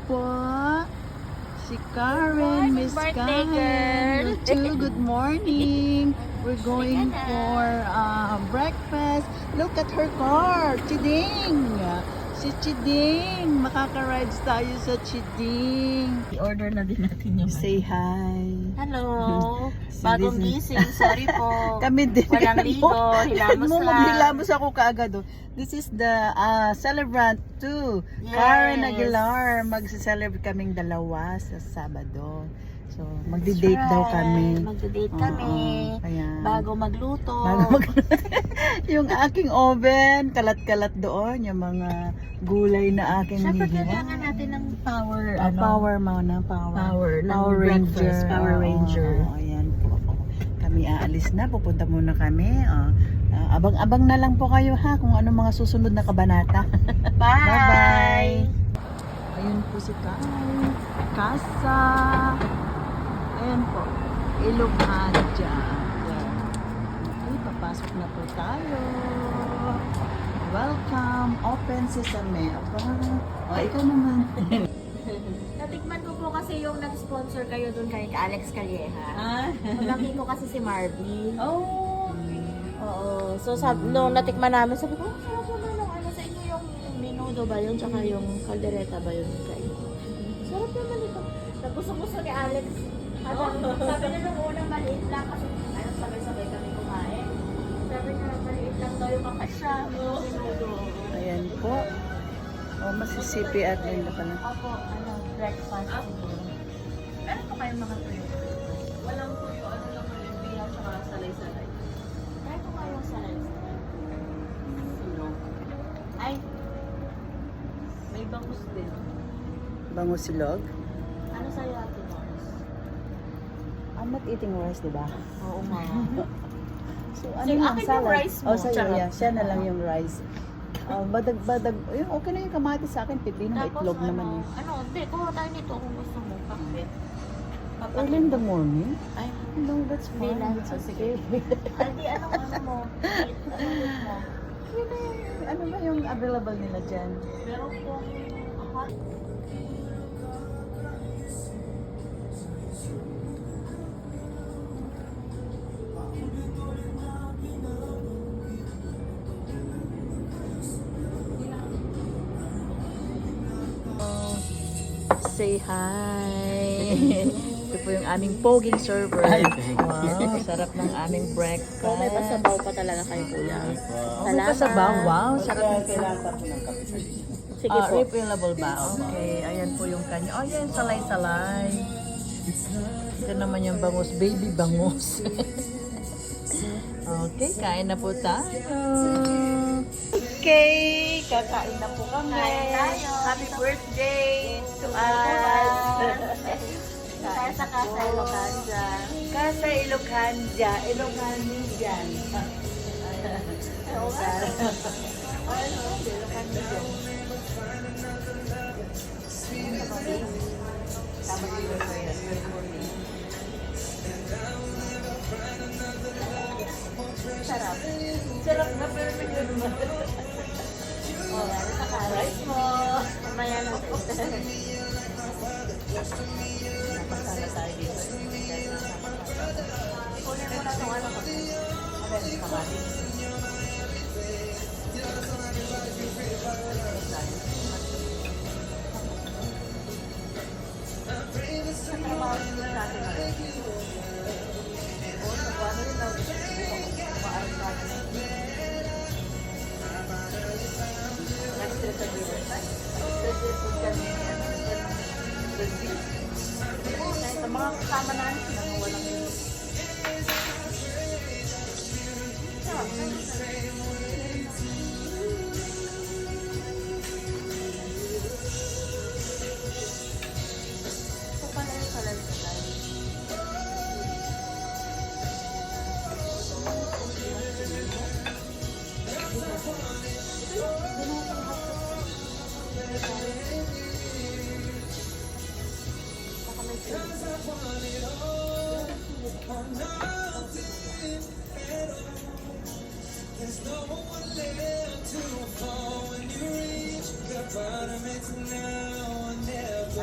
po. Si Karen, Miss birthday, Karen. girl. Good morning. We're going for breakfast. Look at her car. Chiding. Si Chiding. Makaka-rides tayo sa Chiding. I-order na din natin yung Say hi. hello. Si Bagong Liz- gising. Sorry po. Kami din. Walang ligo. Hilamos lang. Maghilamos ako kaagad. Oh. This is the celebrant too. Yes. Karen Aguilar. Magsa-celebrate kaming dalawa sa Sabado. So, magdi-date daw kami. Magdi-date kami. Kaya, Bago magluto. yung aking oven, kalat-kalat doon. Yung mga gulay na aking Siyempre, hihiwa. kailangan natin ng power. Power muna, power. ng Power Ranger. breakfast, Power Ranger. Ayan po. Kami aalis na. Pupunta muna kami. Abang-abang na lang po kayo ha kung ano mga susunod na kabanata. Bye! Bye-bye! Ayun po si Kai. Casa. Ayan po. Ilocanja. Okay, papasok na po tayo. Welcome. Open sesame. Aba. Ikaw naman. Natikman ko po kasi yung nag-sponsor kayo dun kay Alex Calleja. Malaki ko kasi si Marvy. Oh. Oo. So, nung natikman namin, sabi ko, sarap naman nung ano sa inyo yung menudo ba yun, tsaka yung caldereta ba yun kayo. Sarap naman ito. Gusto ni Alex. Sabi niya nung unang maliit lang kasi sabay-sabay kami kumain. Sabi niya maliit lang daw yung kakasya. Menudo. Ayan po. Mississippi at din na pala. Ako, breakfast. Ano pa kayong mga tuyo? Walang tuyo, ano lang ulit, biya, tsaka salay-salay. Try ko kayong salad. Silog. Ay, May bangus din. Bango silog. ano sa'yo ate Mars? I'm not eating rice, di ba? Oo nga. So, So, yung akin yung rice mo, sa'yo, charot. yeah. Siya na lang yung rice. Badag. Ayun, okay na yung kamatis sa akin. Pipino, may itlog naman eh. Hindi, kuha tayo nito kung gusto mo. Kakbet. Early in the morning? Ay, No, that's Hindi fine. lang. It's Sige. okay. Aldi, anong ano mo? Anong gusto mo? Ano ba yung available nila dyan? Meron pong hot. Say hi. Ito po yung aming poging server. Wow, sarap ng aming breakfast. Kung may pasabaw pa talaga kayo, kuya. May pasabaw. Wow, sarap ng Sige po. refillable ba? Okay, ayan po yung kanya. Oh, yan, salay-salay. Ito naman yung bangus, baby bangus. Okay, kain na po tayo. Okay, kakain na po kami. Kain tayo. Happy birthday to Kaya sa Casa Ilocanja. Casa Ilocanja, Ilocandian. Oo nga. Sarap. Sarap na pero naman. O, lalo sa rice mo. Mamaya na. Napasala tayo dito. Kunin mo na itong ano ko. Kamatis. Sa trabaho dito sa atin. O, nagwano rin na. Kumaan sa akin. Extra sa gilid. Extra sa kami. Sa mga kasama natin, walang ito pala yung salad sa tayo. Baka may There's no one left to fall when you reach the bottom. It's now or never.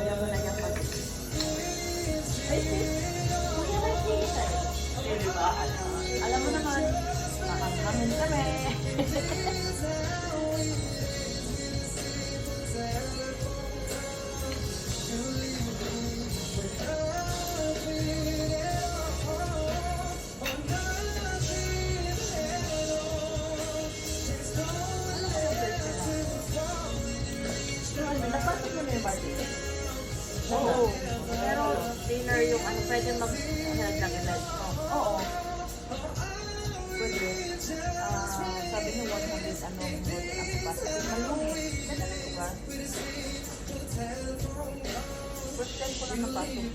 Oo. Pero dinner yung ano, pwede mag-head ng event. Oo. Pwede. Sabi niyo 100 anong model ang capacity. Malungit. Ganun ito ba? First time ko lang napasok.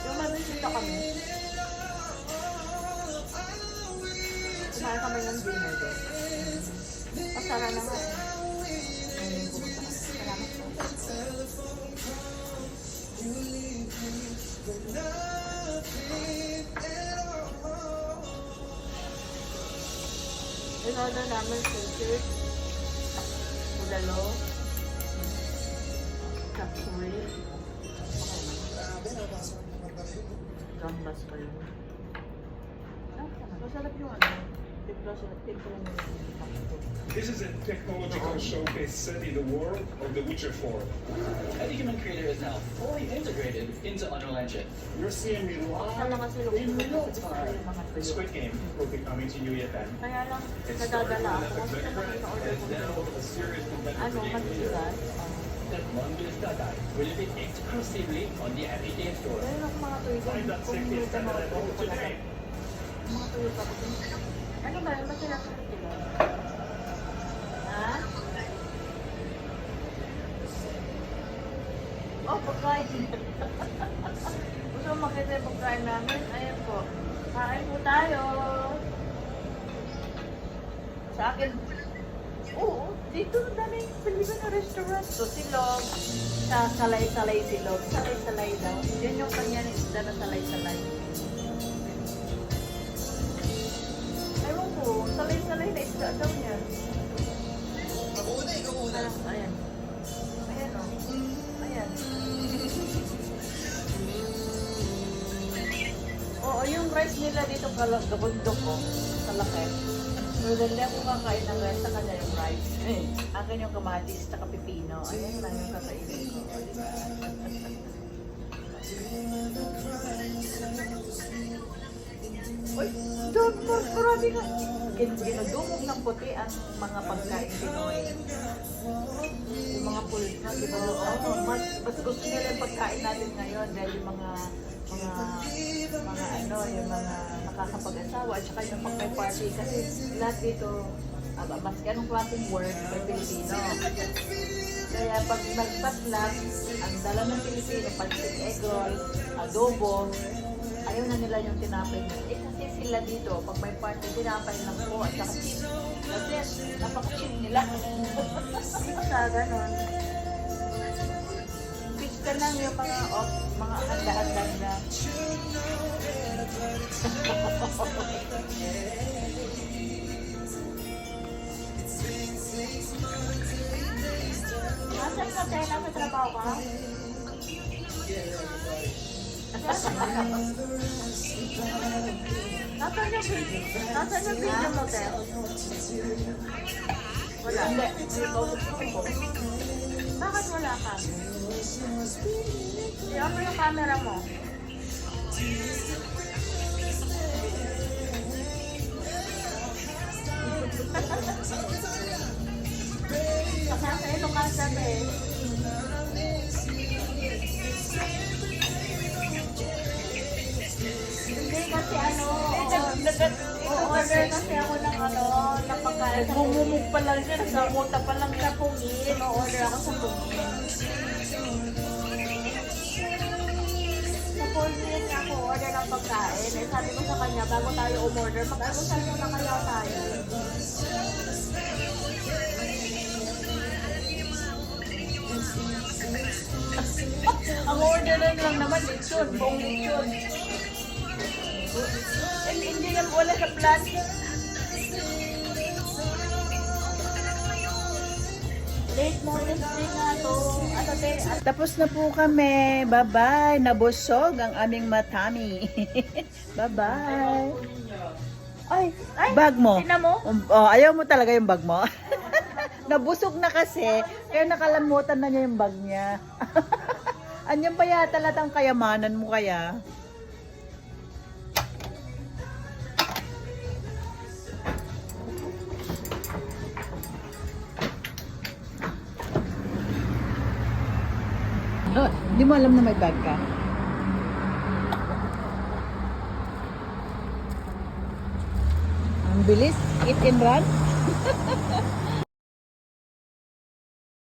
Yung mabisita kami. Kumain kami ng dinner doon. Pasara na nga. Ngayon pumunta kami. Salamat po. In-order namin sisig, bulalo, kapsuli, gambas pa yun. Masarap yung ano, timpla yung kapsuli. This is a technological showcase setting the world of The Witcher 4. Any human creator is now fully integrated into Unreal Engine. You're seeing me Sana live kasi in real gusto ko time. yung mga tuyo. Squid Game will be coming to UEFN. Kaya lang, It started nadadala with ako Netflix kasi Express nakita-order and ko is now dito. a serious contender Ano, for Game of the Year. matigas. That Mongoose Dada will be exclusively on the Epic Game Store. Pero yung mga tuyo doon, Find that kung 60 may standard tanong at ko, home wala today. Yung mga tuyo pa ko dun. Ano ba yun? Ba't sila sila? Ha? Oh, pagkain. Gusto mo makita yung pagkain namin? Ayan po. Kain po tayo. Sa akin, oo, dito na daming Filipino restaurant. So, silog, sa salay-salay silog. Salay-salay daw. Yan yung kanya ng isda na salay-salay. Ewan ko, salay-salay na isda daw niya. Parang, ayan. Ayan o. Ayan. Oo, yung rice nila dito kabundok ko. Kalaki. Pero dahil ako kakain ng rice, sa kanya yung rice. Akin yung kamatis, saka pipino. Ayan lang yung kakainin ko. O, diba? Uy, doon po, marami nga. Ginudumog ng puti ang mga pagkain Pinoy. Yung mga pulsa, di ba? Mas gusto nila yung pagkain natin ngayon dahil yung mga ano, yung mga nakakapag-asawa at saka yung pag may party kasi lahat dito, maski anong klaseng work, may Pilipino. Kaya pag magpatlag, ang dala ng Pilipino, pancit egg roll, adobo, ayaw na nila yung tinapay nila. Eh kasi sila dito, pag may party, tinapay lang po at saka cheap. Kasi napaka-cheap nila. Sa ganon. Fix ka lang yung mga mga handa-handa na. Nasaan ka tayo? Nasa trabaho ka? Nasaan yung video mo, Te? Wala. Hindi. May kausap ko. Bakit wala ka? I-on mo yung camera mo. Kasi ito ka sabi. Hindi kasi ano, order kasi ako ng ano, ng pagkain. Bumumog pa lang siya, nagsamuta pa lang sa pungin. O-order ako sa pungin. Sa pungin niya ako order ng pagkain. Eh, sabi ko sa kanya, bago tayo umorder, mag-almusal muna kaya tayo. Ang order na lang naman, lechon, buong lechon. Hindi yan wala sa plan. Late notice din nga to. Ano din? Tapos na po kami. Bye-bye. Nabusog ang aming matami. Bye-bye. Ay, bag mo. Tina mo? Oh, ayaw mo talaga yung bag mo. Nabusog na kasi, kaya nakalamutan na niya yung bag niya. Anyan pa yata latang kayamanan mo kaya. Hindi mo alam na may bag ka. Ang bilis. Eat and run.